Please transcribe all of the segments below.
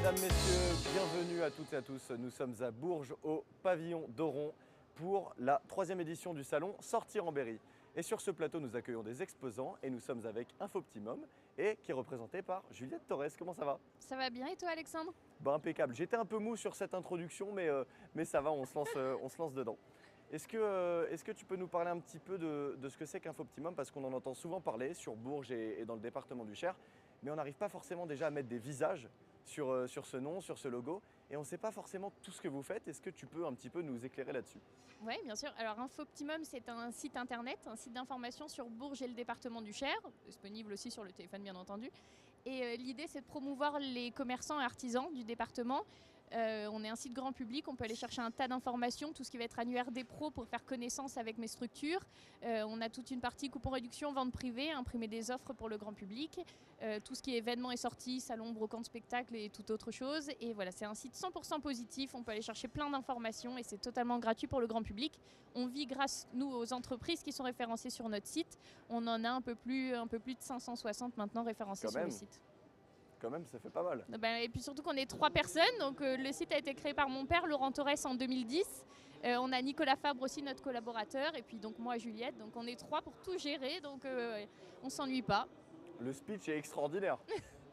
Mesdames, Messieurs, bienvenue à toutes et à tous. Nous sommes à Bourges, au pavillon d'Oron, pour la 3e édition du salon Sortir en Berry. Et sur ce plateau, nous accueillons des exposants et nous sommes avec Infoptimum et qui est représenté par Juliette Torres. Comment ça va? Ça va bien et toi Alexandre? Impeccable. J'étais un peu mou sur cette introduction, mais ça va, on se lance dedans. Est-ce que tu peux nous parler un petit peu de ce que c'est qu'Infoptimum? Parce qu'on en entend souvent parler sur Bourges et dans le département du Cher, mais on n'arrive pas forcément déjà à mettre des visages sur ce nom, sur ce logo, et on ne sait pas forcément tout ce que vous faites. Est-ce que tu peux un petit peu nous éclairer là-dessus? Oui, bien sûr. Alors Infoptimum, c'est un site internet, un site d'information sur Bourges et le département du Cher, disponible aussi sur le téléphone bien entendu. Et l'idée, c'est de promouvoir les commerçants et artisans du département. On est un site grand public, on peut aller chercher un tas d'informations, tout ce qui va être annuaire des pros pour faire connaissance avec mes structures. On a toute une partie coupon réduction, vente privée, imprimer des offres pour le grand public, tout ce qui est événements et sorties, salons, brocantes, spectacles et toute autre chose. Et voilà, c'est un site 100% positif, on peut aller chercher plein d'informations et c'est totalement gratuit pour le grand public. On vit grâce, nous, aux entreprises qui sont référencées sur notre site. On en a un peu plus de 560 maintenant référencés sur le site. Quand même, ça fait pas mal. Et puis surtout qu'on est 3 personnes, donc le site a été créé par mon père, Laurent Torres, en 2010. On a Nicolas Fabre aussi, notre collaborateur, et puis donc moi, Juliette. Donc on est 3 pour tout gérer, donc on s'ennuie pas. Le speech est extraordinaire.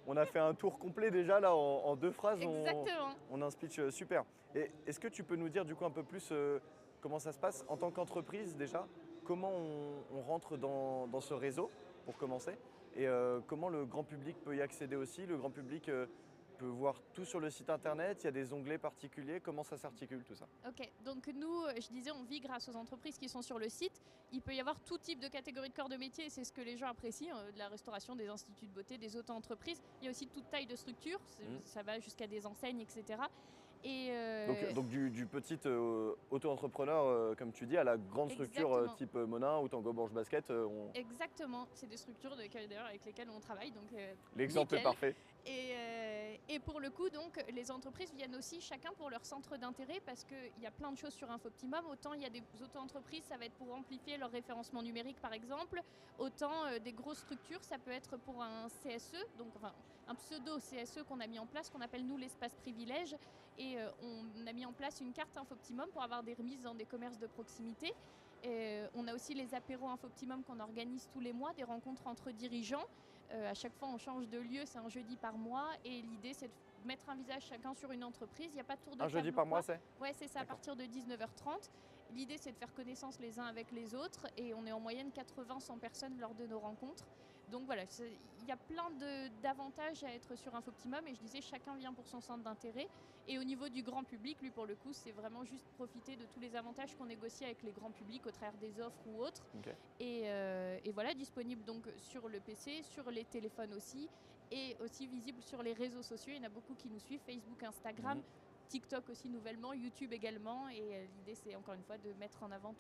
On a fait un tour complet déjà là en 2 phrases. Exactement. On a un speech super. Et est-ce que tu peux nous dire du coup un peu plus comment ça se passe en tant qu'entreprise déjà? Comment on rentre dans ce réseau pour commencer? Et comment le grand public peut y accéder aussi? Le grand public peut voir tout sur le site internet, il y a des onglets particuliers, comment ça s'articule tout ça? Ok, donc nous, je disais, on vit grâce aux entreprises qui sont sur le site. Il peut y avoir tout type de catégories de corps de métier, et c'est ce que les gens apprécient, de la restauration, des instituts de beauté, des auto-entreprises. Il y a aussi toute taille de structure, ça va jusqu'à des enseignes, etc. Et donc du petit auto-entrepreneur, comme tu dis, à la grande structure type Monin ou Tango Bourges Basket. Exactement, c'est des structures d'ailleurs avec lesquelles on travaille. Donc, l'exemple est parfait. Et pour le coup, donc, les entreprises viennent aussi chacun pour leur centre d'intérêt parce qu'il y a plein de choses sur Infoptimum. Autant il y a des auto-entreprises, ça va être pour amplifier leur référencement numérique par exemple. Autant des grosses structures, ça peut être pour un CSE, donc enfin, un pseudo CSE qu'on a mis en place, qu'on appelle nous l'espace privilège. Et on a mis en place une carte Infoptimum pour avoir des remises dans des commerces de proximité. On a aussi les apéros Infoptimum qu'on organise tous les mois, des rencontres entre dirigeants. À chaque fois, on change de lieu, c'est un jeudi par mois. Et l'idée, c'est de mettre un visage chacun sur une entreprise. Il n'y a pas de tour de table. Un jeudi par mois, c'est? Ouais, c'est ça, à partir de 19h30. L'idée, c'est de faire connaissance les uns avec les autres. Et on est en moyenne 80-100 personnes lors de nos rencontres. Donc voilà, il y a plein d'avantages à être sur Infoptimum. Et je disais, chacun vient pour son centre d'intérêt. Et au niveau du grand public, lui, pour le coup, c'est vraiment juste profiter de tous les avantages qu'on négocie avec les grands publics au travers des offres ou autres. Okay. Et voilà, disponible donc sur le PC, sur les téléphones aussi, et aussi visible sur les réseaux sociaux. Il y en a beaucoup qui nous suivent, Facebook, Instagram, TikTok aussi nouvellement, YouTube également. Et l'idée, c'est encore une fois de mettre en avant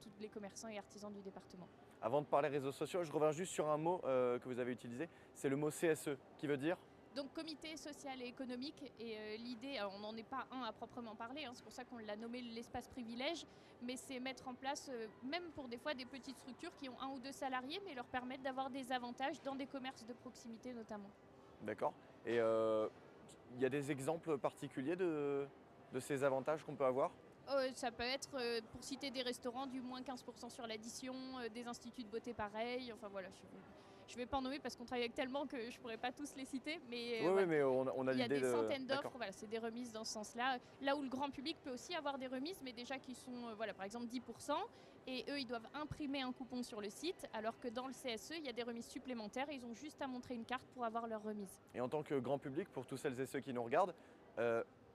tous les commerçants et artisans du département. Avant de parler réseaux sociaux, je reviens juste sur un mot que vous avez utilisé, c'est le mot CSE, qui veut dire? Donc comité social et économique, et l'idée, on n'en est pas un à proprement parler, c'est pour ça qu'on l'a nommé l'espace privilège, mais c'est mettre en place, même pour des fois des petites structures qui ont 1 ou 2 salariés, mais leur permettre d'avoir des avantages dans des commerces de proximité notamment. D'accord. Et il y a des exemples particuliers de ces avantages qu'on peut avoir? Ça peut être, pour citer des restaurants, du moins 15% sur l'addition, des instituts de beauté pareil, enfin voilà, je ne vais pas en nommer parce qu'on travaille avec tellement que je ne pourrais pas tous les citer. Mais oui, mais on a l'idée. Il y a des centaines d'offres, voilà, c'est des remises dans ce sens-là. Là où le grand public peut aussi avoir des remises, mais déjà qui sont, voilà, par exemple 10%, et eux, ils doivent imprimer un coupon sur le site, alors que dans le CSE, il y a des remises supplémentaires, et ils ont juste à montrer une carte pour avoir leur remise. Et en tant que grand public, pour tous celles et ceux qui nous regardent,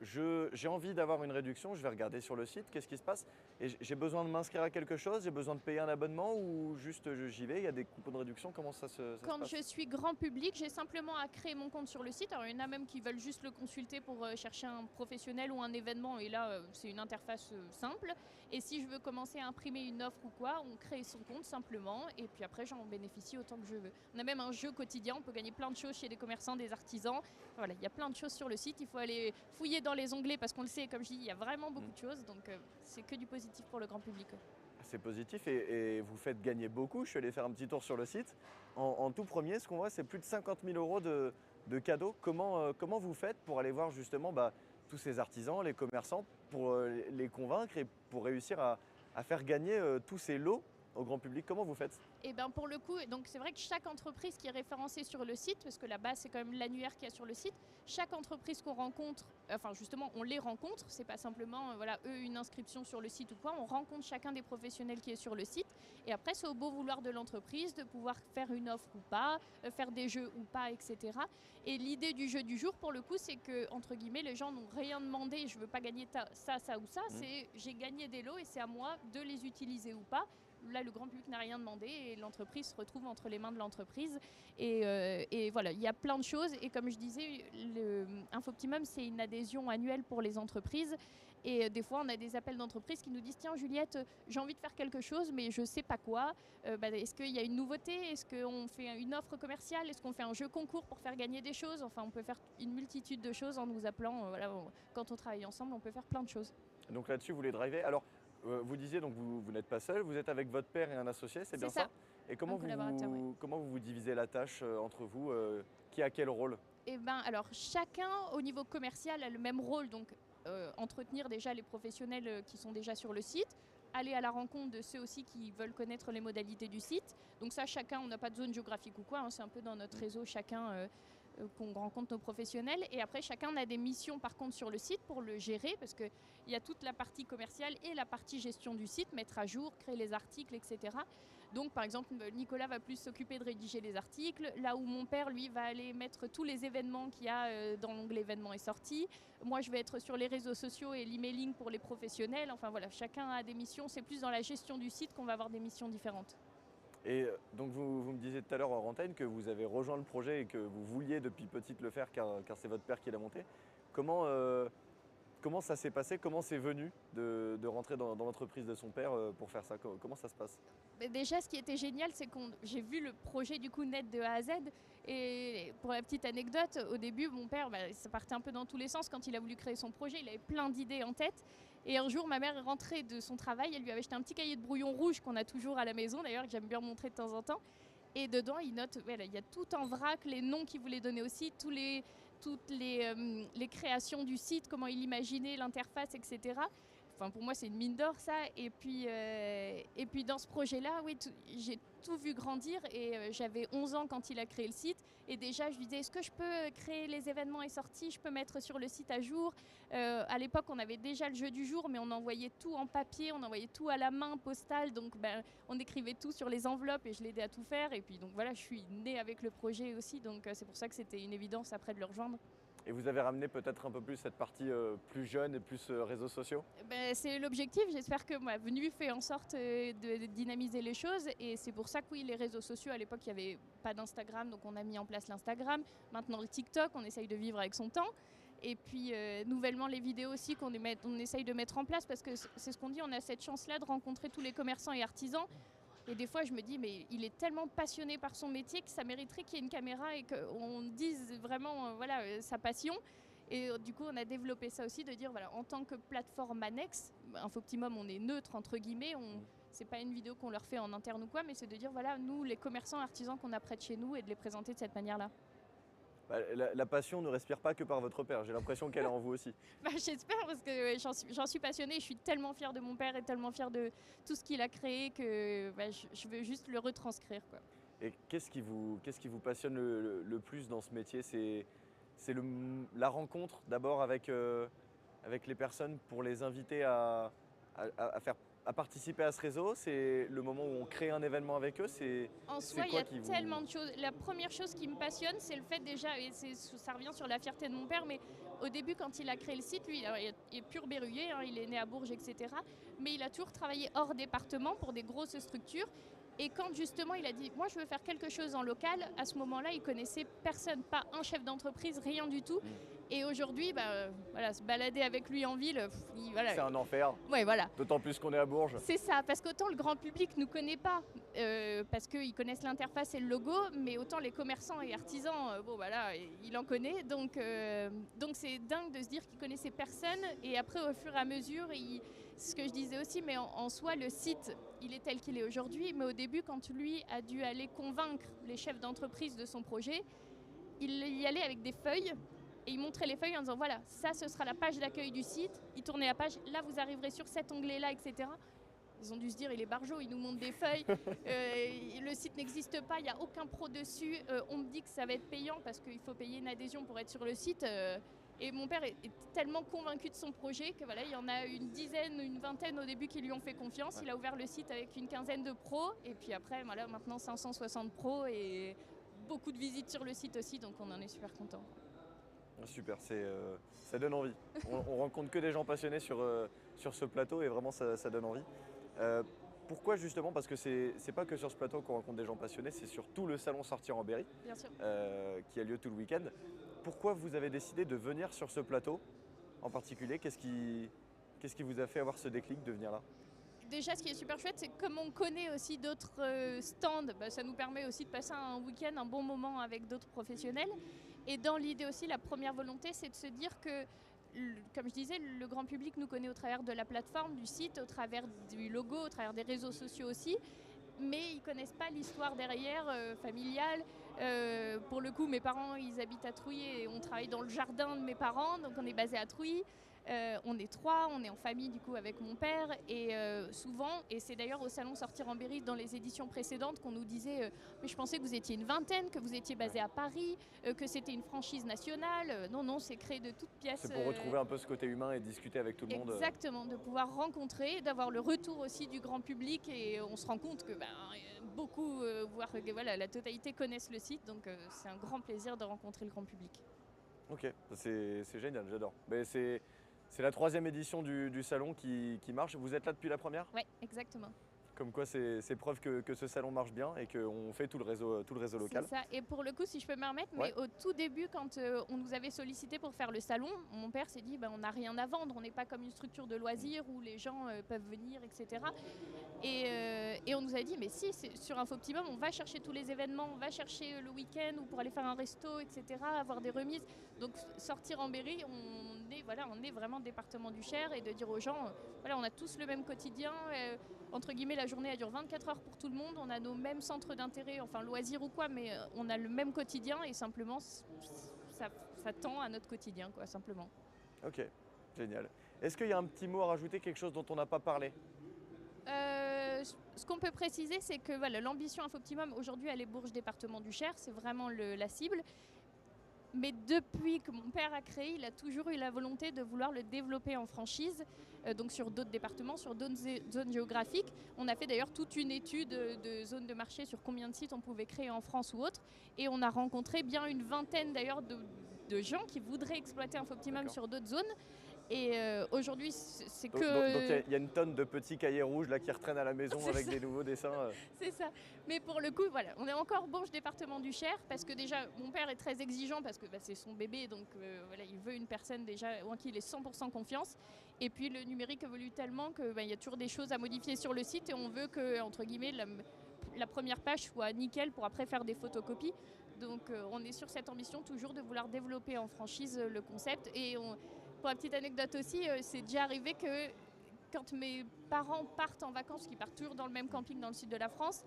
j'ai envie d'avoir une réduction, je vais regarder sur le site, qu'est-ce qui se passe? Et j'ai besoin de m'inscrire à quelque chose, j'ai besoin de payer un abonnement ou juste j'y vais, il y a des coupons de réduction, comment ça se passe? Quand je suis grand public, j'ai simplement à créer mon compte sur le site. Alors il y en a même qui veulent juste le consulter pour chercher un professionnel ou un événement, et là c'est une interface simple. Et si je veux commencer à imprimer une offre ou quoi, on crée son compte simplement, et puis après j'en bénéficie autant que je veux. On a même un jeu quotidien, on peut gagner plein de choses chez des commerçants, des artisans. Voilà, il y a plein de choses sur le site, il faut aller fouiller dans les onglets parce qu'on le sait, comme je dis, il y a vraiment beaucoup de choses, donc c'est que du positif pour le grand public. C'est positif et vous faites gagner beaucoup. Je suis allé faire un petit tour sur le site. En tout premier, ce qu'on voit, c'est plus de 50 000 € de cadeaux. Comment vous faites pour aller voir justement tous ces artisans, les commerçants, pour les convaincre et pour réussir à faire gagner tous ces lots au grand public? Comment vous faites? Et ben pour le coup, donc c'est vrai que chaque entreprise qui est référencée sur le site, parce que la base c'est quand même l'annuaire qu'il y a sur le site, chaque entreprise qu'on rencontre, enfin justement on les rencontre, c'est pas simplement voilà, eux une inscription sur le site ou quoi, on rencontre chacun des professionnels qui est sur le site et après c'est au beau vouloir de l'entreprise de pouvoir faire une offre ou pas, faire des jeux ou pas, etc. Et l'idée du jeu du jour pour le coup c'est que entre guillemets les gens n'ont rien demandé, je veux pas gagner ça ou ça, c'est j'ai gagné des lots et c'est à moi de les utiliser ou pas. Là, le grand public n'a rien demandé et l'entreprise se retrouve entre les mains de l'entreprise. Et voilà, il y a plein de choses. Et comme je disais, Infoptimum, c'est une adhésion annuelle pour les entreprises. Et des fois, on a des appels d'entreprises qui nous disent « Tiens, Juliette, j'ai envie de faire quelque chose, mais je ne sais pas quoi. Est-ce qu'il y a une nouveauté? Est-ce qu'on fait une offre commerciale? Est-ce qu'on fait un jeu concours pour faire gagner des choses ?» Enfin, on peut faire une multitude de choses en nous appelant. Voilà, quand on travaille ensemble, on peut faire plein de choses. Donc là-dessus, vous les drivez. Alors, vous disiez donc vous n'êtes pas seul, vous êtes avec votre père et un associé, c'est bien ça? Et comment vous divisez la tâche entre vous? Qui a quel rôle? Eh ben, alors chacun au niveau commercial a le même rôle, donc entretenir déjà les professionnels qui sont déjà sur le site, aller à la rencontre de ceux aussi qui veulent connaître les modalités du site. Donc ça, chacun, on n'a pas de zone géographique ou quoi, hein, c'est un peu dans notre réseau, chacun qu'on rencontre nos professionnels. Et après, chacun a des missions par contre sur le site pour le gérer, parce qu'il y a toute la partie commerciale et la partie gestion du site, mettre à jour, créer les articles, etc. Donc par exemple, Nicolas va plus s'occuper de rédiger les articles, là où mon père, lui, va aller mettre tous les événements qu'il y a dans l'onglet événements et sorties. Moi, je vais être sur les réseaux sociaux et l'emailing pour les professionnels. Enfin voilà, chacun a des missions. C'est plus dans la gestion du site qu'on va avoir des missions différentes. Et donc vous me disiez tout à l'heure en antenne que vous avez rejoint le projet et que vous vouliez depuis petite le faire car c'est votre père qui l'a monté. Comment ça s'est passé? Comment c'est venu de rentrer dans l'entreprise de son père pour faire ça? Comment ça se passe? Mais déjà, ce qui était génial, c'est que j'ai vu le projet du coup naître de A à Z. Et pour la petite anecdote, au début, mon père, ça partait un peu dans tous les sens quand il a voulu créer son projet. Il avait plein d'idées en tête. Et un jour, ma mère est rentrée de son travail. Elle lui avait acheté un petit cahier de brouillon rouge qu'on a toujours à la maison, d'ailleurs, que j'aime bien montrer de temps en temps. Et dedans, il note, voilà, il y a tout en vrac, les noms qu'il voulait donner au site, toutes les créations du site, comment il imaginait l'interface, etc. Enfin, pour moi, c'est une mine d'or, ça. Et puis dans ce projet-là, oui, j'ai tout vu grandir. Et j'avais 11 ans quand il a créé le site. Et déjà, je lui disais, est-ce que je peux créer les événements et sorties? Je peux mettre sur le site à jour. À l'époque, on avait déjà le jeu du jour, mais on envoyait tout en papier, on envoyait tout à la main, postale. Donc, on écrivait tout sur les enveloppes et je l'aidais à tout faire. Et puis, donc voilà, je suis née avec le projet aussi. Donc, c'est pour ça que c'était une évidence après de le rejoindre. Et vous avez ramené peut-être un peu plus cette partie plus jeune et plus réseaux sociaux? C'est l'objectif. J'espère que ma venue fait en sorte de dynamiser les choses. Et c'est pour ça que oui, les réseaux sociaux, à l'époque, il n'y avait pas d'Instagram, donc on a mis en place l'Instagram. Maintenant, le TikTok, on essaye de vivre avec son temps. Et puis, nouvellement, les vidéos aussi qu'on essaye de mettre en place, parce que c'est ce qu'on dit, on a cette chance-là de rencontrer tous les commerçants et artisans. Et des fois, je me dis, mais il est tellement passionné par son métier que ça mériterait qu'il y ait une caméra et qu'on dise vraiment sa passion. Et du coup, on a développé ça aussi, de dire, voilà, en tant que plateforme annexe, Infoptimum, on est neutre, entre guillemets. C'est pas une vidéo qu'on leur fait en interne ou quoi, mais c'est de dire, voilà, nous, les commerçants artisans qu'on a près de chez nous, et de les présenter de cette manière-là. La passion ne respire pas que par votre père, j'ai l'impression qu'elle est en vous aussi. J'espère, parce que j'en suis passionnée. Je suis tellement fière de mon père et tellement fière de tout ce qu'il a créé que je veux juste le retranscrire, quoi. Et qu'est-ce qui vous passionne le plus dans ce métier? C'est la rencontre d'abord avec les personnes pour les inviter à participer à ce réseau? C'est le moment où on crée un événement avec eux? En soi, il y a tellement de choses. La première chose qui me passionne, c'est le fait déjà, et ça revient sur la fierté de mon père, mais au début, quand il a créé le site, lui, il est pur berruyer, hein, il est né à Bourges, etc. Mais il a toujours travaillé hors département pour des grosses structures. Et quand justement il a dit, moi je veux faire quelque chose en local, à ce moment-là, il connaissait personne, pas un chef d'entreprise, rien du tout. Et aujourd'hui, se balader avec lui en ville, c'est un enfer. Ouais, voilà. D'autant plus qu'on est à Bourges. C'est ça, parce qu'autant le grand public ne nous connaît pas, parce qu'ils connaissent l'interface et le logo, mais autant les commerçants et artisans, il en connaît. Donc c'est dingue de se dire qu'ils connaissaient personne. Et après, au fur et à mesure, ce que je disais aussi, mais en soi, le site, il est tel qu'il est aujourd'hui. Mais au début, quand lui a dû aller convaincre les chefs d'entreprise de son projet, il y allait avec des feuilles et il montrait les feuilles en disant voilà, ça ce sera la page d'accueil du site. Il tournait la page, là vous arriverez sur cet onglet-là, etc. Ils ont dû se dire, il est barjot, il nous montre des feuilles, le site n'existe pas, il n'y a aucun pro dessus, on me dit que ça va être payant parce qu'il faut payer une adhésion pour être sur le site. Et mon père est tellement convaincu de son projet que voilà, il y en a une dizaine, une vingtaine au début qui lui ont fait confiance. Ouais. Il a ouvert le site avec une quinzaine de pros et puis après, voilà, maintenant 560 pros et beaucoup de visites sur le site aussi, donc on en est super content. Super, ça donne envie. On rencontre que des gens passionnés sur ce plateau et vraiment ça donne envie. Pourquoi justement? Parce que c'est pas que sur ce plateau qu'on rencontre des gens passionnés, c'est sur tout le salon Sortir en Berry, bien sûr. Qui a lieu tout le week-end. Pourquoi vous avez décidé de venir sur ce plateau en particulier? Qu'est-ce qui vous a fait avoir ce déclic de venir là? Déjà, ce qui est super chouette, c'est que comme on connaît aussi d'autres stands, ça nous permet aussi de passer un week-end, un bon moment avec d'autres professionnels. Et dans l'idée aussi, la première volonté, c'est de se dire que, comme je disais, le grand public nous connaît au travers de la plateforme, du site, au travers du logo, au travers des réseaux sociaux aussi. Mais ils ne connaissent pas l'histoire derrière, familiale. Pour le coup, mes parents, ils habitent à Trouy et on travaille dans le jardin de mes parents, donc on est basé à Trouy. On est 3, on est en famille du coup avec mon père et souvent, et c'est d'ailleurs au salon Sortir en Berry dans les éditions précédentes qu'on nous disait mais je pensais que vous étiez une vingtaine, que vous étiez basé à Paris, que c'était une franchise nationale. Non, c'est créé de toutes pièces. C'est pour retrouver un peu ce côté humain et discuter avec tout le monde. Exactement, de pouvoir rencontrer, d'avoir le retour aussi du grand public et on se rend compte que beaucoup, voire voilà, la totalité connaissent le site, donc c'est un grand plaisir de rencontrer le grand public. Ok, c'est génial, j'adore. Mais c'est la 3e édition du salon qui marche. Vous êtes là depuis la première? Oui, exactement. Comme quoi, c'est preuve que ce salon marche bien et qu'on fait tout le réseau local. C'est ça. Et pour le coup, si je peux me permettre, ouais. Mais au tout début, quand on nous avait sollicité pour faire le salon, mon père s'est dit on n'a rien à vendre, on n'est pas comme une structure de loisirs où les gens peuvent venir, etc. Et on nous a dit, mais si, sur Infoptimum, on va chercher tous les événements, on va chercher le week-end ou pour aller faire un resto, etc., avoir des remises. Donc Sortir en Berry, on est vraiment département du Cher et de dire aux gens, voilà, on a tous le même quotidien. Entre guillemets, la journée elle dure 24 heures pour tout le monde, on a nos mêmes centres d'intérêt, enfin loisirs ou quoi, mais on a le même quotidien et simplement ça tend à notre quotidien, quoi, simplement. Ok, génial. Est-ce qu'il y a un petit mot à rajouter, quelque chose dont on n'a pas parlé? Ce qu'on peut préciser, c'est que voilà, l'ambition Infoptimum, aujourd'hui, elle est Bourges département du Cher, c'est vraiment la cible. Mais depuis que mon père a créé, il a toujours eu la volonté de vouloir le développer en franchise, donc sur d'autres départements, sur d'autres zones géographiques. On a fait d'ailleurs toute une étude de zones de marché sur combien de sites on pouvait créer en France ou autre. Et on a rencontré bien une vingtaine d'ailleurs de gens qui voudraient exploiter Infoptimum sur d'autres zones. Et aujourd'hui, c'est que... Donc il y a une tonne de petits cahiers rouges là, qui retraînent à la maison avec des nouveaux dessins. C'est ça. Mais pour le coup, voilà, on est encore Bourges département du Cher parce que déjà, mon père est très exigeant parce que c'est son bébé, donc voilà, il veut une personne déjà en qui il est 100% confiance. Et puis le numérique évolue tellement qu'il y a toujours des choses à modifier sur le site et on veut que, entre guillemets, la première page soit nickel pour après faire des photocopies. Donc on est sur cette ambition toujours de vouloir développer en franchise le concept. Et pour la petite anecdote aussi, c'est déjà arrivé que quand mes parents partent en vacances, qui partent toujours dans le même camping dans le sud de la France,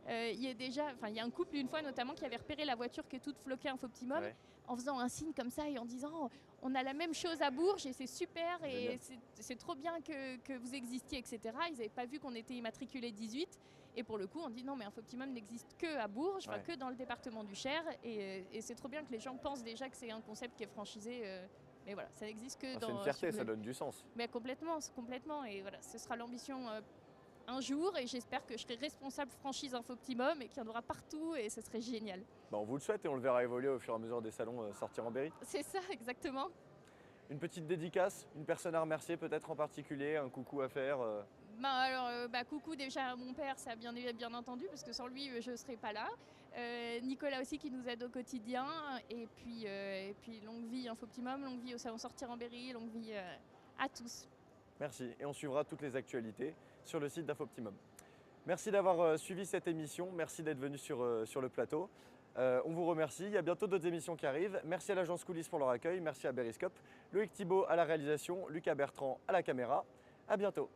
il y a un couple une fois notamment qui avait repéré la voiture qui est toute floquée Infoptimum en faisant un signe comme ça et en disant on a la même chose à Bourges et c'est super et c'est trop bien que vous existiez, etc. Ils n'avaient pas vu qu'on était immatriculé 18 et pour le coup on dit non mais Infoptimum n'existe que à Bourges, que dans le département du Cher et c'est trop bien que les gens pensent déjà que c'est un concept qui est franchisé. Mais voilà, ça n'existe que dans... C'est une fierté, ça donne du sens. Mais complètement. Et voilà, ce sera l'ambition un jour. Et j'espère que je serai responsable franchise Infoptimum et qu'il y en aura partout. Et ce serait génial. On vous le souhaite et on le verra évoluer au fur et à mesure des salons Sortir en Berry. C'est ça, exactement. Une petite dédicace, une personne à remercier peut-être en particulier, un coucou à faire coucou déjà à mon père, ça a bien entendu, parce que sans lui, je ne serais pas là. Nicolas aussi qui nous aide au quotidien. Et puis longue vie Infoptimum, longue vie au salon Sortir en Berry, longue vie à tous. Merci. Et on suivra toutes les actualités sur le site d'Infoptimum. Merci d'avoir suivi cette émission. Merci d'être venu sur le plateau. On vous remercie. Il y a bientôt d'autres émissions qui arrivent. Merci à l'agence Coulisses pour leur accueil. Merci à Beriscope. Loïc Thibault à la réalisation. Lucas Bertrand à la caméra. À bientôt.